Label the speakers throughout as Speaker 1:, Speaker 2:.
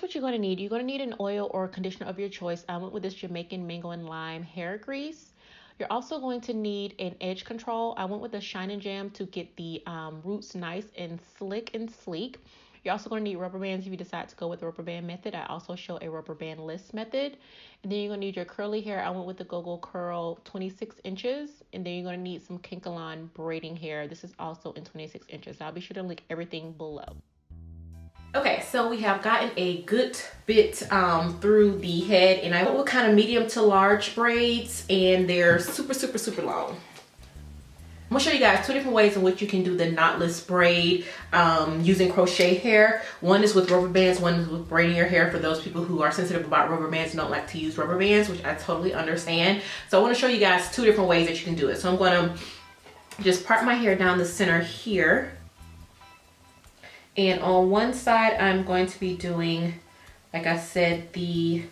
Speaker 1: what you're going to need. You're going to need an oil or conditioner of your choice. I went with this Jamaican mango and lime hair grease. You're also going to need an edge control. I went with the Shine and Jam to get the roots nice and slick and sleek. You're also going to need rubber bands if you decide to go with the rubber band method. I also show a rubber band list method. And then you're going to need your curly hair. I went with the Go-Go Curl 26 inches. And then you're going to need some Kinkalon braiding hair. This is also in 26 inches. I'll be sure to link everything below. Okay, so we have gotten a good bit through the head, and I went with kind of medium to large braids, and they're super long. I'm gonna show you guys two different ways in which you can do the knotless braid using crochet hair. One is with rubber bands, one is with braiding your hair for those people who are sensitive about rubber bands and don't like to use rubber bands, which I totally understand. So I want to show you guys two different ways that you can do it. So I'm gonna just part my hair down the center here. And on one side, I'm going to be doing, like I said, the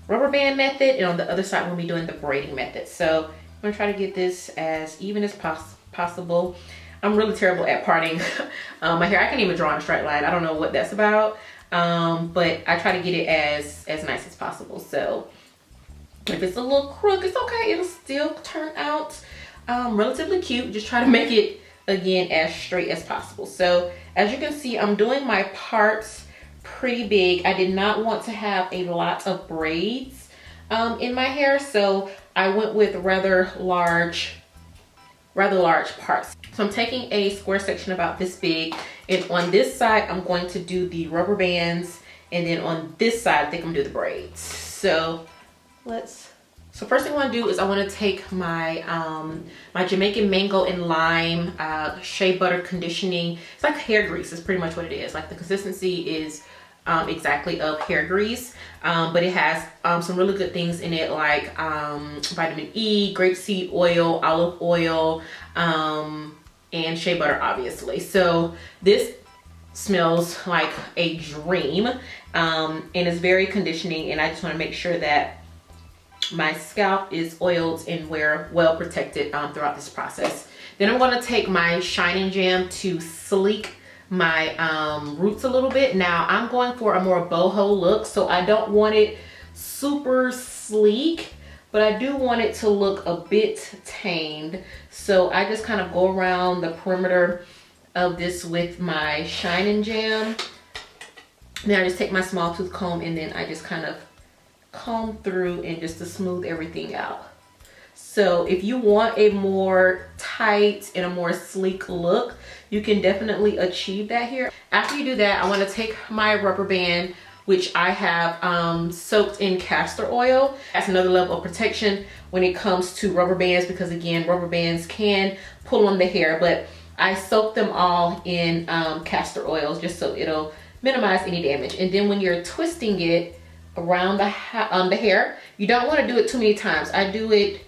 Speaker 1: rubber band method. And on the other side, we'll be doing the braiding method. So I'm gonna try to get this as even as possible. I'm really terrible at parting my hair. I can't even draw in a straight line. I don't know what that's about. But I try to get it as nice as possible. So if it's a little crook, it's okay. It'll still turn out relatively cute. Just try to make it, again, as straight as possible. So as you can see, I'm doing my parts pretty big. I did not want to have a lot of braids in my hair, so I went with rather large parts. So I'm taking a square section about this big, and on this side I'm going to do the rubber bands, and then on this side I think I'm gonna do the braids. So first thing I want to do is I want to take my my Jamaican mango and lime shea butter conditioning. It's like hair grease is pretty much what it is. Like the consistency is exactly of hair grease, but it has some really good things in it, like vitamin E, grapeseed oil, olive oil, and shea butter, obviously. So this smells like a dream, and it's very conditioning, and I just want to make sure that my scalp is oiled and well protected throughout this process. Then I'm going to take my Shine and Jam to sleek my roots a little bit. Now I'm going for a more boho look, so I don't want it super sleek, but I do want it to look a bit tamed. So I just kind of go around the perimeter of this with my Shine and Jam. Then I just take my small tooth comb, and then I just kind of comb through and just to smooth everything out. So if you want a more tight and a more sleek look, you can definitely achieve that here. After you do that, I want to take my rubber band, which I have soaked in castor oil. That's another level of protection when it comes to rubber bands, because again, rubber bands can pull on the hair, but I soak them all in castor oils just so it'll minimize any damage. And then when you're twisting it around the hair, you don't want to do it too many times. I do it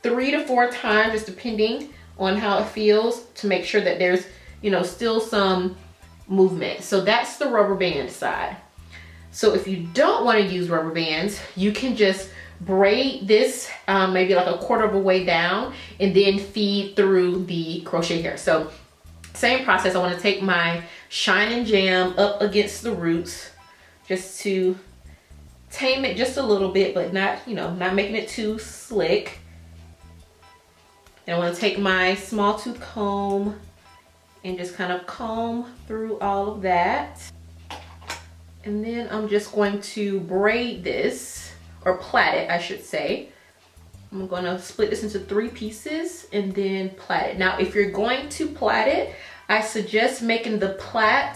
Speaker 1: 3 to 4 times, just depending on how it feels, to make sure that there's, you know, still some movement. So that's the rubber band side. So if you don't want to use rubber bands, you can just braid this maybe like a quarter of a way down, and then feed through the crochet hair. So same process. I want to take my Shine and Jam up against the roots just to tame it just a little bit, but not, you know, not making it too slick. And I want to take my small tooth comb and just kind of comb through all of that. And then I'm just going to braid this, or plait it, I should say. I'm going to split this into 3 pieces and then plait it. Now, if you're going to plait it, I suggest making the plait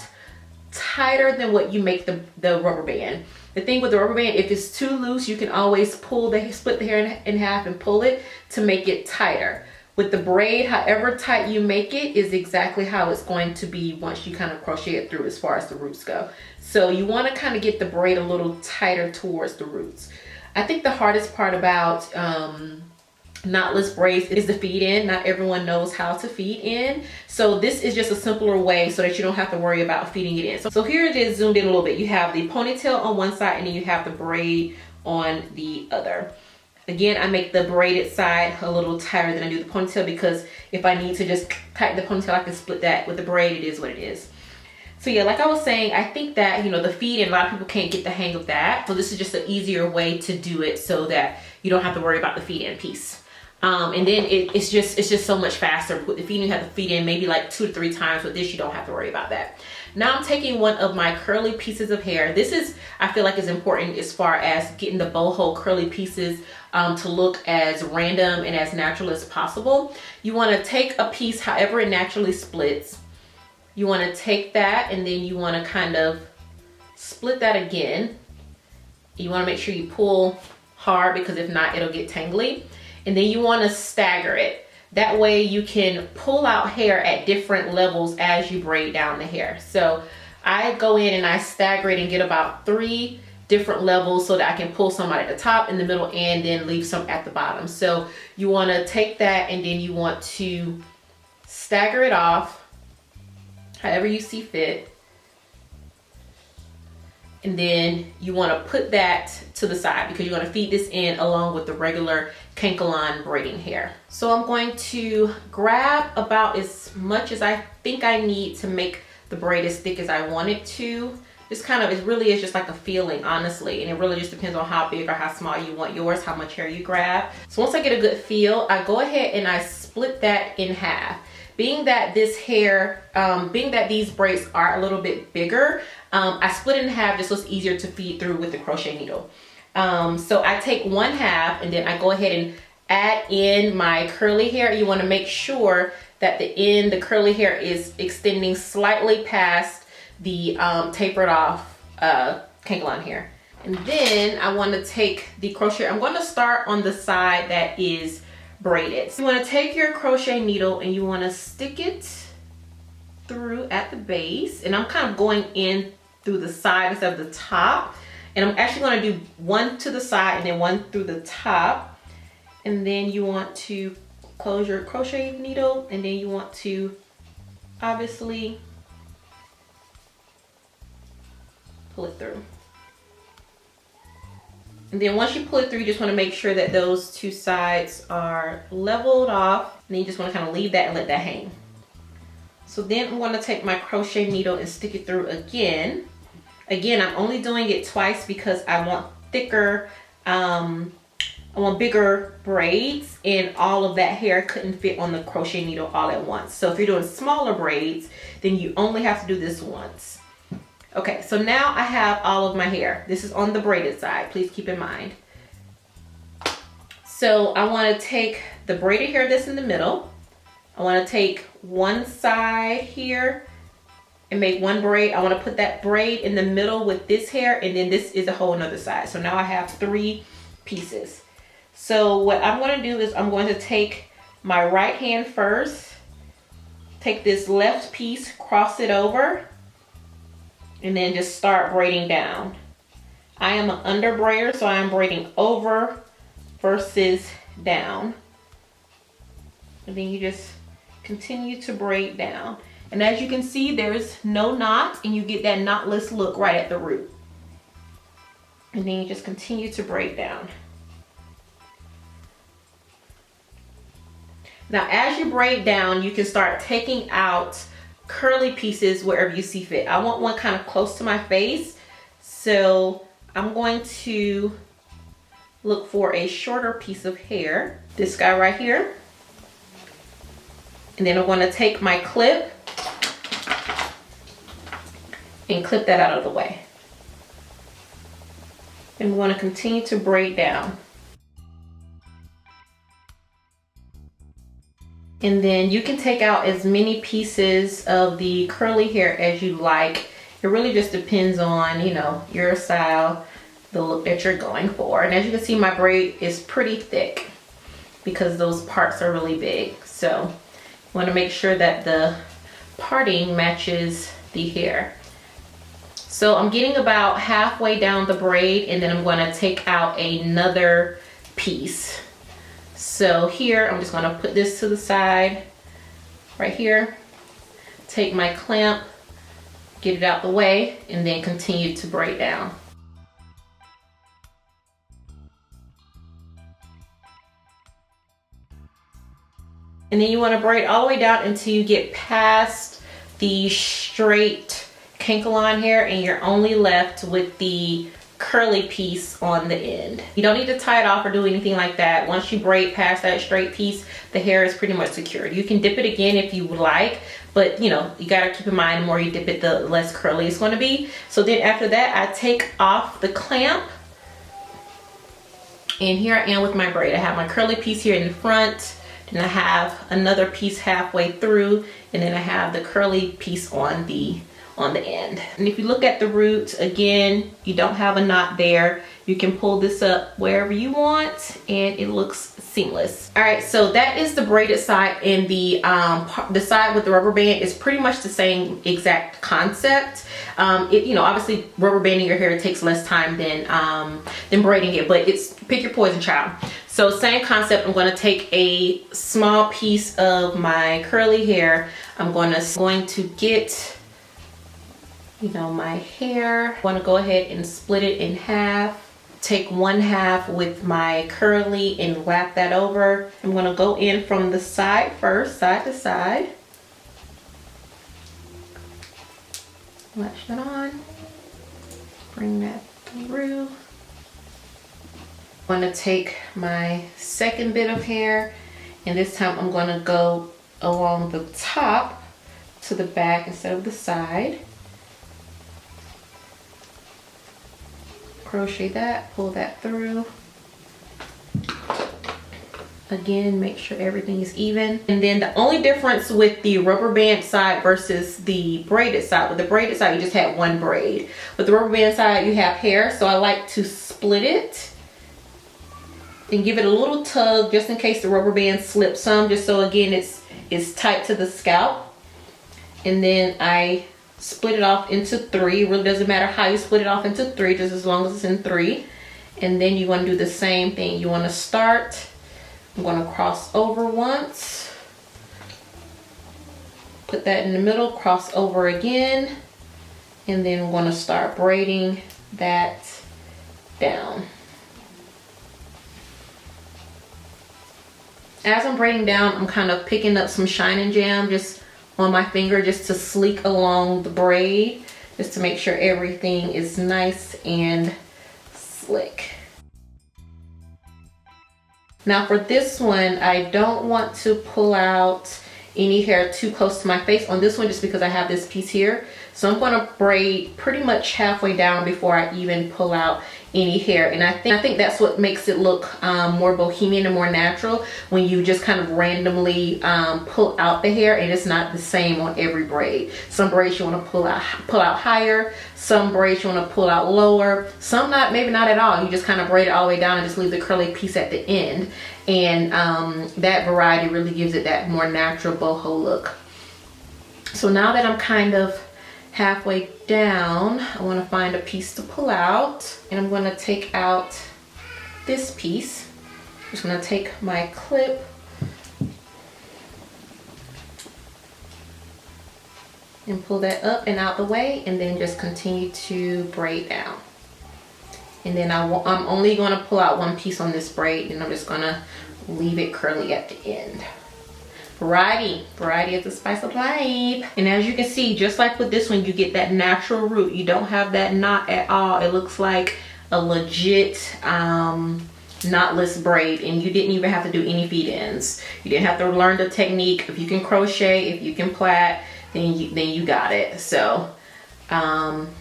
Speaker 1: tighter than what you make the rubber band. The thing with the rubber band, if it's too loose, you can always split the hair in half and pull it to make it tighter. With the braid, however tight you make it is exactly how it's going to be once you kind of crochet it through as far as the roots go. So you want to kind of get the braid a little tighter towards the roots. I think the hardest part about knotless braids is the feed in. Not everyone knows how to feed in. So this is just a simpler way so that you don't have to worry about feeding it in. So here it is zoomed in a little bit. You have the ponytail on one side, and then you have the braid on the other. Again, I make the braided side a little tighter than I do the ponytail, because if I need to just tighten the ponytail, I can split that. With the braid, it is what it is. So yeah, like I was saying, I think that, you know, the feed in, a lot of people can't get the hang of that. So this is just an easier way to do it so that you don't have to worry about the feed in piece. And then it's just so much faster. With the feed in, you have to feed in maybe like 2 to 3 times. With this, you don't have to worry about that. Now I'm taking one of my curly pieces of hair. This is, I feel like, is important as far as getting the boho curly pieces to look as random and as natural as possible. You want to take a piece however it naturally splits. You want to take that and then you want to kind of split that again. You want to make sure you pull hard, because if not, it'll get tangly. And then you want to stagger it. That way you can pull out hair at different levels as you braid down the hair. So I go in and I stagger it and get about 3 different levels so that I can pull some out at the top, in the middle, and then leave some at the bottom. So you want to take that and then you want to stagger it off however you see fit. And then you want to put that to the side because you're going to feed this in along with the regular cankalon braiding hair. So I'm going to grab about as much as I think I need to make the braid as thick as I want it to. This kind of, it really is just like a feeling, honestly. And it really just depends on how big or how small you want yours, how much hair you grab. So once I get a good feel, I go ahead and I split that in half. Being that this hair, being that these braids are a little bit bigger, I split it in half just so it's easier to feed through with the crochet needle. So I take 1/2 and then I go ahead and add in my curly hair. You want to make sure that the curly hair is extending slightly past the tapered off cankalon hair. And then I want to take the crochet. I'm going to start on the side that is braided. So you want to take your crochet needle and you want to stick it through at the base, and I'm kind of going in through the side instead of the top, and I'm actually going to do one to the side and then one through the top. And then you want to close your crochet needle, and then you want to obviously pull it through. And then once you pull it through, you just want to make sure that those 2 sides are leveled off. And then you just want to kind of leave that and let that hang. So then I'm going to take my crochet needle and stick it through again. Again, I'm only doing it twice because I want thicker, I want bigger braids, and all of that hair couldn't fit on the crochet needle all at once. So if you're doing smaller braids, then you only have to do this once. Okay, so now I have all of my hair. This is on the braided side, please keep in mind. So I want to take the braided hair that's in the middle. I want to take one side here and make one braid. I want to put that braid in the middle with this hair, and then this is a whole nother side. So now I have 3 pieces. So what I'm going to do is I'm going to take my right hand first, take this left piece, cross it over, and then just start braiding down. I am an under braider, so I am braiding over versus down. And then you just continue to braid down. And as you can see, there's no knot, and you get that knotless look right at the root. And then you just continue to braid down. Now, as you braid down, you can start taking out curly pieces wherever you see fit. I want one kind of close to my face, so I'm going to look for a shorter piece of hair, this guy right here, and then I'm going to take my clip and clip that out of the way, and we want to continue to braid down. And then you can take out as many pieces of the curly hair as you like. It really just depends on, you know, your style, the look that you're going for. And as you can see, my braid is pretty thick because those parts are really big. So you want to make sure that the parting matches the hair. So I'm getting about halfway down the braid, and then I'm going to take out another piece. So here, I'm just gonna put this to the side right here, take my clamp, get it out the way, and then continue to braid down. And then you wanna braid all the way down until you get past the straight kinkle-on hair, and you're only left with the curly piece on the end. You don't need to tie it off or do anything like that. Once you braid past that straight piece, the hair is pretty much secured. You can dip it again if you would like, but you know, you gotta keep in mind the more you dip it, the less curly it's going to be. So then after that, I take off the clamp, and here I am with my braid. I have my curly piece here in the front, then I have another piece halfway through, and then I have the curly piece on the end. And if you look at the root, again, you don't have a knot there. You can pull this up wherever you want, and it looks seamless. All right, so that is the braided side, and the side with the rubber band is pretty much the same exact concept. You know, obviously rubber banding your hair takes less time than braiding it, but it's pick your poison, child. So same concept. I'm going to take a small piece of my curly hair. I'm going to get, you know, my hair. I want to go ahead and split it in half. Take one half with my curly and lap that over. I'm going to go in from the side first, side to side. Latch that on. Bring that through. I'm going to take my second bit of hair, and this time I'm going to go along the top to the back instead of the side. Crochet that, pull that through. Again, make sure everything is even. And then the only difference with the rubber band side versus the braided side, with the braided side you just had one braid. With the rubber band side you have hair, so I like to split it and give it a little tug just in case the rubber band slips some, just so again it's tight to the scalp. And then I split it off into three. It really doesn't matter how you split it off into three, just as long as it's in three. And then you want to do the same thing. You want to start, I'm going to cross over once, put that in the middle, cross over again, and then I'm going to start braiding that down. As I'm braiding down, I'm kind of picking up some Shine and Jam just on my finger, just to sleek along the braid, just to make sure everything is nice and slick. Now for this one, I don't want to pull out any hair too close to my face on this one, just because I have this piece here. So I'm going to braid pretty much halfway down before I even pull out any hair. And I think that's what makes it look more bohemian and more natural, when you just kind of randomly pull out the hair, and it's not the same on every braid. Some braids you want to pull out higher, some braids you want to pull out lower, some not, maybe not at all. You just kind of braid it all the way down and just leave the curly piece at the end. And that variety really gives it that more natural boho look. So now that I'm kind of halfway down, I want to find a piece to pull out, and I'm going to take out this piece. I'm just going to take my clip and pull that up and out the way, and then just continue to braid down. And then I'm only going to pull out one piece on this braid, and I'm just going to leave it curly at the end. Variety is the spice of life. And as you can see, just like with this one, you get that natural root. You don't have that knot at all. It looks like a legit knotless braid, and you didn't even have to do any feed ends. You didn't have to learn the technique. If you can crochet, if you can plait, then you got it. So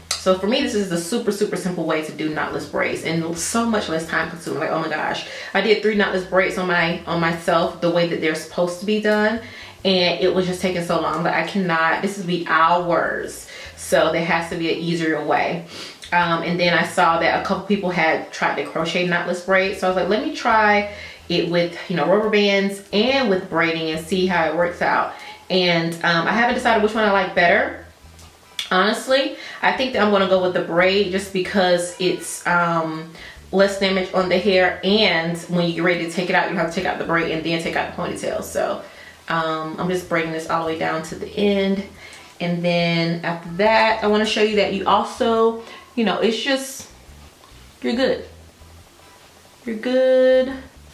Speaker 1: so for me, this is the super simple way to do knotless braids, and so much less time consuming. Like, oh my gosh, I did 3 knotless braids on myself the way that they're supposed to be done, and it was just taking so long. But I cannot, this would be hours. So there has to be an easier way. And then I saw that a couple people had tried to crochet knotless braids, so I was like, let me try it with, you know, rubber bands and with braiding and see how it works out. And I haven't decided which one I like better. Honestly, I think that I'm going to go with the braid, just because it's less damage on the hair, and when you get ready to take it out, you have to take out the braid and then take out the ponytail. So I'm just braiding this all the way down to the end. And then after that, I want to show you that you also, you know, it's just, you're good.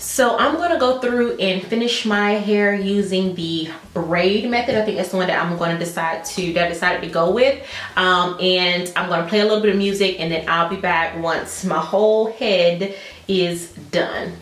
Speaker 1: So I'm gonna go through and finish my hair using the braid method. I think that's the one that I'm gonna decided to go with. And I'm gonna play a little bit of music, and then I'll be back once my whole head is done.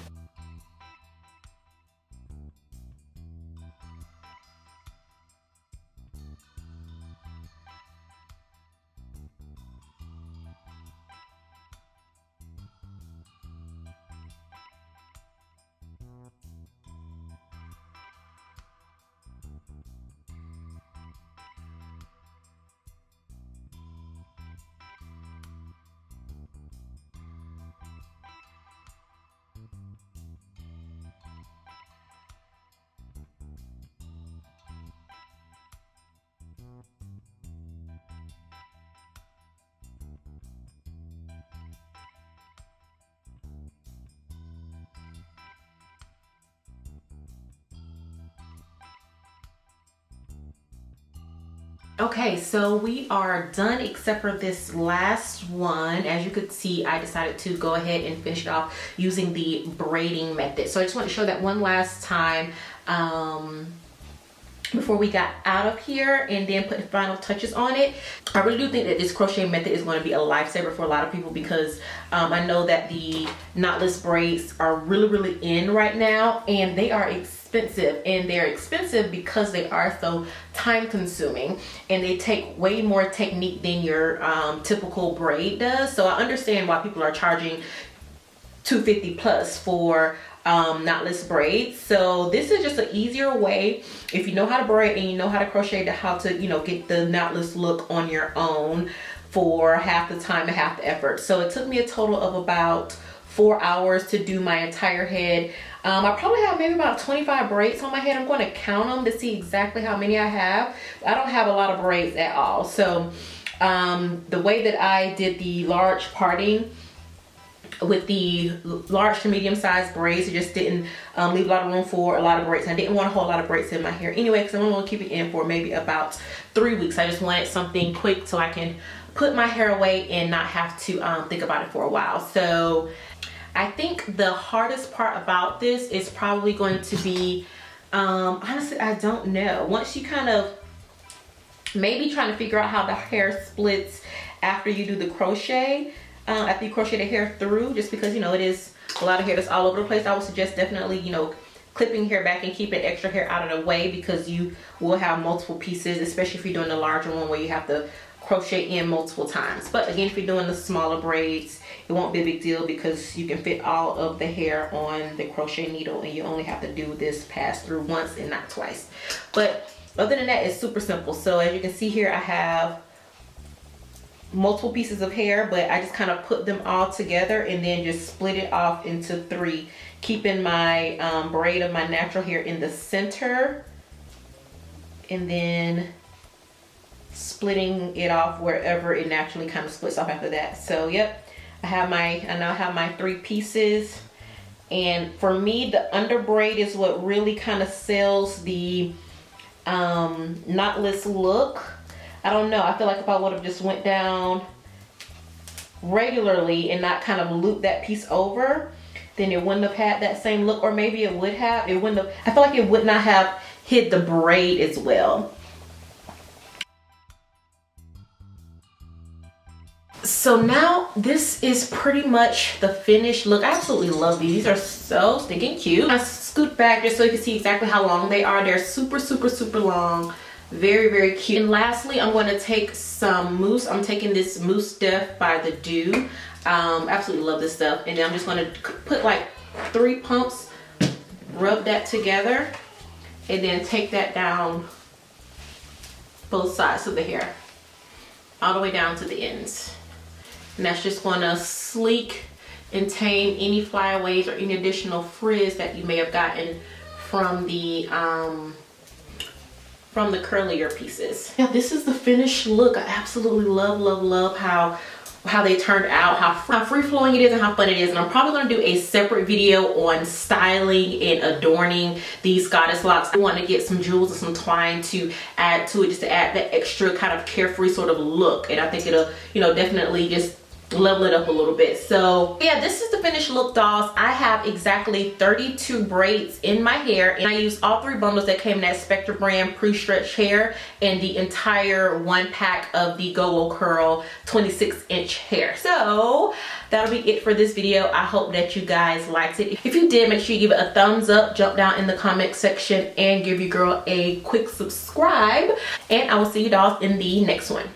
Speaker 1: Okay, so we are done except for this last one. As you could see, I decided to go ahead and finish it off using the braiding method. So I just want to show that one last time before we got out of here, and then put the final touches on it. I really do think that this crochet method is going to be a lifesaver for a lot of people, because I know that the knotless braids are really in right now, and they are expensive, and they're expensive because they are so time consuming, and they take way more technique than your typical braid does. So I understand why people are charging $250 plus for knotless braids. So this is just an easier way, if you know how to braid and you know how to crochet, to how to, you know, get the knotless look on your own for half the time and half the effort. So it took me a total of about 4 hours to do my entire head. I probably have maybe about 25 braids on my head. I'm going to count them to see exactly how many I have. I don't have a lot of braids at all. So the way that I did the large parting with the large to medium sized braids, it just didn't leave a lot of room for a lot of braids. I didn't want a whole lot of braids in my hair anyway, because I'm going to keep it in for maybe about 3 weeks. I just wanted something quick so I can put my hair away and not have to think about it for a while. So I think the hardest part about this is probably going to be, honestly, I don't know. Once you kind of maybe trying to figure out how the hair splits after you do the crochet, after you crochet the hair through, just because, you know, it is a lot of hair that's all over the place. I would suggest definitely, you know, clipping hair back and keeping extra hair out of the way, because you will have multiple pieces, especially if you're doing the larger one where you have to crochet in multiple times. But again, if you're doing the smaller braids, it won't be a big deal, because you can fit all of the hair on the crochet needle, and you only have to do this pass through once and not twice. But other than that, it's super simple. So as you can see here, I have multiple pieces of hair, but I just kind of put them all together and then just split it off into 3, keeping my braid of my natural hair in the center, and then splitting it off wherever it naturally kind of splits off after that. So yep, I now have my 3 pieces. And for me, the under braid is what really kind of sells the knotless look. I don't know, I feel like if I would have just went down regularly and not kind of looped that piece over, then it wouldn't have had that same look. Or maybe it would have, it wouldn't have, I feel like it would not have hid the braid as well. So now this is pretty much the finished look. I absolutely love these. These are so stinking cute. I scoot back just so you can see exactly how long they are. They're super long. Very cute. And lastly, I'm going to take some mousse. I'm taking this Mousse Def by the Dew. Absolutely love this stuff. And then I'm just going to put like 3 pumps, rub that together, and then take that down both sides of the hair, all the way down to the ends. And that's just going to sleek and tame any flyaways or any additional frizz that you may have gotten from the curlier pieces. Now this is the finished look. I absolutely love how they turned out, how free flowing it is, and how fun it is. And I'm probably going to do a separate video on styling and adorning these goddess locks. I want to get some jewels and some twine to add to it, just to add that extra kind of carefree sort of look. And I think it'll, you know, definitely just level it up a little bit. So yeah, this is the finished look, dolls. I have exactly 32 braids in my hair, and I used all 3 bundles that came in that Spectra brand pre-stretch hair and the entire 1 pack of the Go Curl 26-inch hair. So that'll be it for this video. I hope that you guys liked it. If you did, make sure you give it a thumbs up, jump down in the comment section, and give your girl a quick subscribe. And I will see you dolls in the next one.